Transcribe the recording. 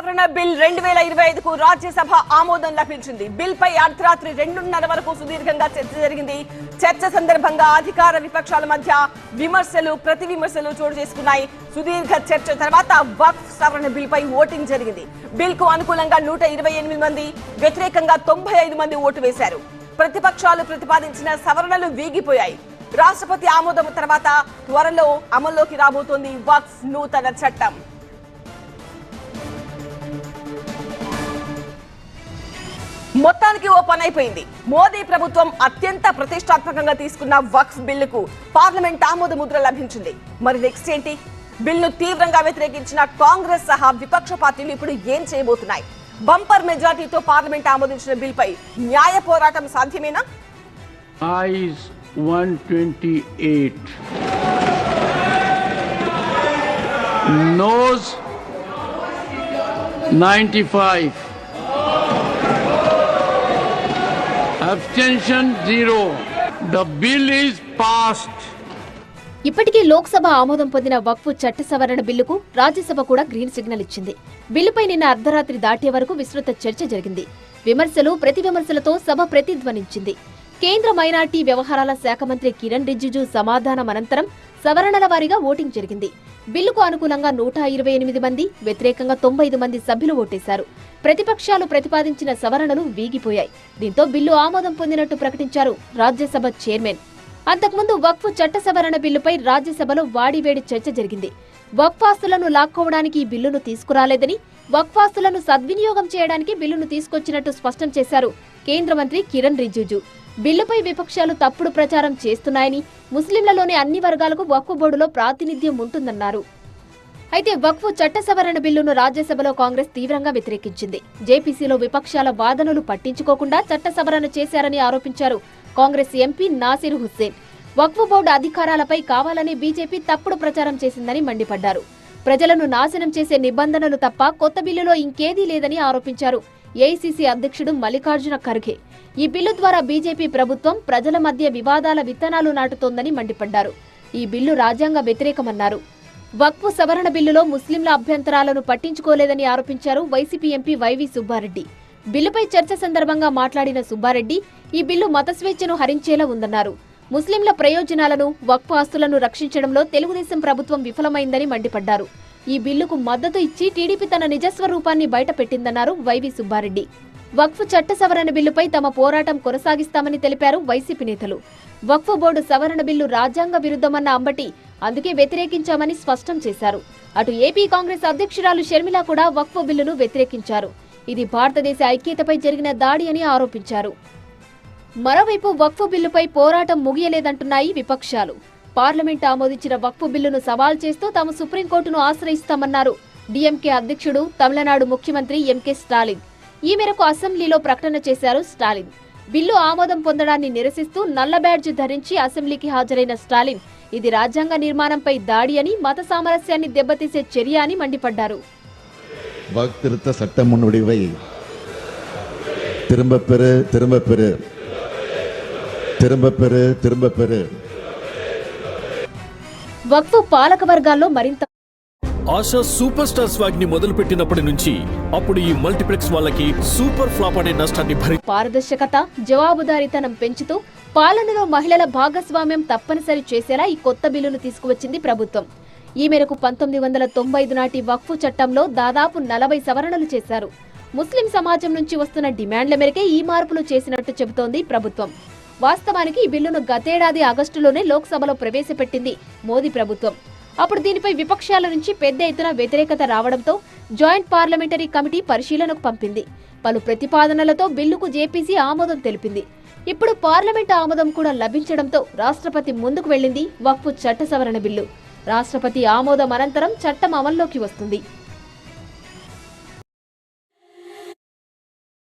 సవరణ బిల్ 2025కు రాజ్యసభ ఆమోదం లభించింది. బిల్ పై అర్ధరాత్రి 2:30 వరకు సుదీర్ఘంగా చర్చ జరిగింది. చర్చ సందర్భంగా అధికార విపక్షాల మధ్య విమర్శలు ప్రతి విమర్శలు చోటు చేసుకున్నాయి. సుదీర్ఘ చర్చ తర్వాత వక్ఫ్ సవరణ బిల్ పై ఓటింగ్ జరిగింది. బిల్ కు అనుకూలంగా 128 మంది, వ్యతిరేకంగా 95 మంది ఓటు వేశారు. ప్రతిపక్షాలు ప్రతిపాదించిన సవరణలు వీగిపోయాయి. రాష్ట్రపతి ఆమోదం తర్వాత త్వరలో అమల్లోకి రాబోతోంది వక్ఫ్ నూతన చట్టం. మొత్తానికి ఓ పని అయిపోయింది. మోదీ ప్రభుత్వం అత్యంత ప్రతిష్టాత్మకంగా తీసుకున్న వక్ఫ్ బిల్లుకు పార్లమెంట్ ఆమోద ముద్ర లభించింది. మరి నెక్స్ట్ ఏంటి? బిల్లును తీవ్రంగా వ్యతిరేకించిన కాంగ్రెస్ సహా విపక్ష పార్టీలు ఇప్పుడు ఏం చేయబోతున్నాయి? బంపర్ మెజారిటీతో పార్లమెంట్ ఆమోదించిన బిల్ పై న్యాయ పోరాటం సాధ్యమేనా? 128 Noes 95 Abstention 0. The bill is passed. ఇప్పటికే లోక్సభ ఆమోదం పొందిన వక్ఫ్ చట్ట సవరణ బిల్లుకు రాజ్యసభ కూడా గ్రీన్ సిగ్నల్ ఇచ్చింది. బిల్లుపై నిన్న అర్ధరాత్రి దాటే వరకు విస్తృత చర్చ జరిగింది. విమర్శలు ప్రతి విమర్శలతో సభ ప్రతిధ్వనించింది. కేంద్ర మైనార్టీ వ్యవహారాల శాఖ మంత్రి కిరణ్ రిజిజు సమాధానం అనంతరం సవరణల వారీగా ఓటింగ్ జరిగింది. బిల్లుకు అనుకూలంగా 128 మంది, వ్యతిరేకంగా 95 మంది సభ్యులు ఓటేశారు. ప్రతిపక్షాలు ప్రతిపాదించిన సవరణలు వీగిపోయాయి. దీంతో బిల్లు ఆమోదం పొందినట్టు ప్రకటించారు రాజ్యసభ చైర్మన్. అంతకుముందు వక్ఫ్ చట్ట సవరణ బిల్లుపై రాజ్యసభలో వాడివేడి చర్చ జరిగింది. వక్ఫ్ ఆస్తులను లాక్కోవడానికి ఈ బిల్లును తీసుకురాలేదని, వక్ఫ్ ఆస్తులను సద్వినియోగం చేయడానికి బిల్లును తీసుకొచ్చినట్టు స్పష్టం చేశారు కేంద్ర మంత్రి కిరణ్ రిజిజు. బిల్లుపై విపక్షాలు తప్పుడు ప్రచారం చేస్తున్నాయని, ముస్లింలలోని అన్ని వర్గాలకు వక్ఫ్ బోర్డులో ప్రాతినిధ్యం ఉంటుందన్నారు. అయితే వక్ఫ్ చట్ట సవరణ బిల్లును రాజ్యసభలో కాంగ్రెస్ తీవ్రంగా వ్యతిరేకించింది. జేపీసీలో విపక్షాల వాదనలు పట్టించుకోకుండా చట్ట సవరణ చేశారని ఆరోపించారు కాంగ్రెస్ ఎంపీ నాసిర్ హుస్సేన్. వక్ఫ్ బోర్డు అధికారాలపై కావాలని బీజేపీ తప్పుడు ప్రచారం చేసిందని మండిపడ్డారు. ప్రజలను నాశనం చేసే నిబంధనలు తప్ప కొత్త బిల్లులో ఇంకేదీ లేదని ఆరోపించారు ఏఐసీసీ అధ్యక్షుడు మల్లికార్జున ఖర్గే. ఈ బిల్లు ద్వారా బీజేపీ ప్రభుత్వం ప్రజల మధ్య వివాదాల విత్తనాలు నాటుతోందని మండిపడ్డారు. ఈ బిల్లు రాజ్యాంగ వ్యతిరేకమన్నారు. వక్ఫ్ సవరణ బిల్లులో ముస్లింల అభ్యంతరాలను పట్టించుకోలేదని ఆరోపించారు వైసీపీ ఎంపీ వైవి సుబ్బారెడ్డి. బిల్లుపై చర్చ సందర్భంగా మాట్లాడిన సుబ్బారెడ్డి ఈ బిల్లు మత స్వేచ్ఛను హరించేలా ఉందన్నారు. ముస్లింల ప్రయోజనాలను, వక్ఫ్ ఆస్తులను రక్షించడంలో తెలుగుదేశం ప్రభుత్వం విఫలమైందని మండిపడ్డారు. ఈ బిల్లుకు మద్దతు ఇచ్చి టీడీపీ తన నిజస్వరూపాన్ని బయటపెట్టిందన్నారు వైవి సుబ్బారెడ్డి. వక్ఫ్ చట్ట సవరణ బిల్లుపై తమ పోరాటం కొనసాగిస్తామని తెలిపారు వైసీపీ నేతలు. వక్ఫ్ బోర్డు సవరణ బిల్లు రాజ్యాంగ విరుద్ధమన్న అంబటి, అందుకే వ్యతిరేకించామని స్పష్టం చేశారు. అటు ఏపీ కాంగ్రెస్ అధ్యక్షురాలు షర్మిల కూడా వక్ఫ్ బిల్లును వ్యతిరేకించారు. ఇది భారతదేశ ఐక్యతపై జరిగిన దాడి అని ఆరోపించారు. మరోవైపు వక్ఫ్ బిల్లుపై పోరాటం ముగియలేదంటున్నాయి విపక్షాలు. పార్లమెంట్ ఆమోదించిన వక్ఫ్ బిల్లును సవాల్ చేస్తూ తాము సుప్రీంకోర్టును ఆశ్రయిస్తామన్నారు డీఎంకే అధ్యక్షుడు, తమిళనాడు ముఖ్యమంత్రి ఎంకే స్టాలిన్. ఈ మేరకు అసెంబ్లీలో ప్రకటన చేశారు స్టాలిన్. బిల్లు ఆమోదం పొందడాన్ని నిరసిస్తూ నల్ల బ్యాడ్జ్ ధరించి అసెంబ్లీకి హాజరైన స్టాలిన్ ఇది రాజ్యాంగ నిర్మాణంపై దాడి అని, మత సామరస్యాన్ని దెబ్బతీసే చర్య అని మండిపడ్డారు. வக்ஃப் திருத்த சட்ட முன்வடிவை திரும்ப பெறு திரும்ப பெறு திரும்ப பெறு திரும்ப பெறு. వక్ఫ్ పాలక వర్గాల్లో మరింత ఆశా సూపర్ స్టార్ స్వాగ్ ని మొదలుపెట్టినప్పటి నుంచి అప్పుడు ఈ మల్టీప్లెక్స్ వాళ్ళకి సూపర్ ఫ్లాప్ అనే నష్టాన్ని పారదర్శకత, జవాబుదారీతనం పెంచుతూ పాలనలో మహిళల భాగస్వామ్యం తప్పనిసరి చేసేలా ఈ కొత్త బిల్లును తీసుకువచ్చింది ప్రభుత్వం. ఈ మేరకు 1995 నాటి వక్ఫ్ చట్టంలో దాదాపు 40 సవరణలు చేశారు. ముస్లిం సమాజం నుంచి వస్తున్న డిమాండ్ల మేరకే ఈ మార్పులు చేసినట్టు చెబుతోంది ప్రభుత్వం. వాస్తవానికి ఈ బిల్లును గతేడాది ఆగస్టులోనే లోక్సభలో ప్రవేశపెట్టింది మోదీ ప్రభుత్వం. అప్పుడు దీనిపై విపక్షాల నుంచి పెద్ద ఎత్తున వ్యతిరేకత రావడంతో జాయింట్ పార్లమెంటరీ కమిటీ పరిశీలనకు పంపింది. పలు ప్రతిపాదనలతో బిల్లుకు జేపీసీ ఆమోదం తెలిపింది. ఇప్పుడు పార్లమెంట్ ఆమోదం కూడా లభించడంతో రాష్ట్రపతి ముందుకు వెళ్లింది వక్ఫ్ చట్ట సవరణ బిల్లు. రాష్ట్రపతి ఆమోదం అనంతరం చట్టం అమల్లోకి వస్తుంది.